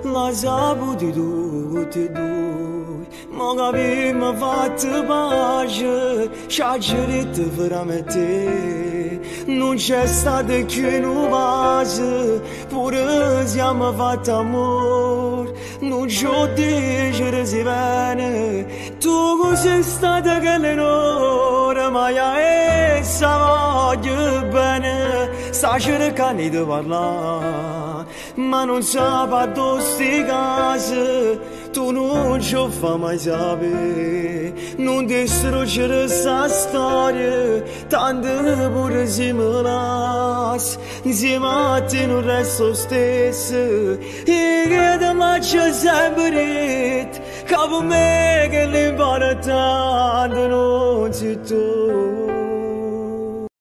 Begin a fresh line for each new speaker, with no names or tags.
la zabu di dui mo gabi ma vat baje shajerit veramente non c'è stato che non base pure siamo fatti amor non c'ho dice si bene tu sei stata che l'ora ma io voglio bene sta cercando di parlare ma non sa per dove sti case tu non ci fa mai sapere non distruggere sta storia tanto pure si me las insieme a te non resto stesso e che ti faccio sempre che per me che l'impara tanto non si tu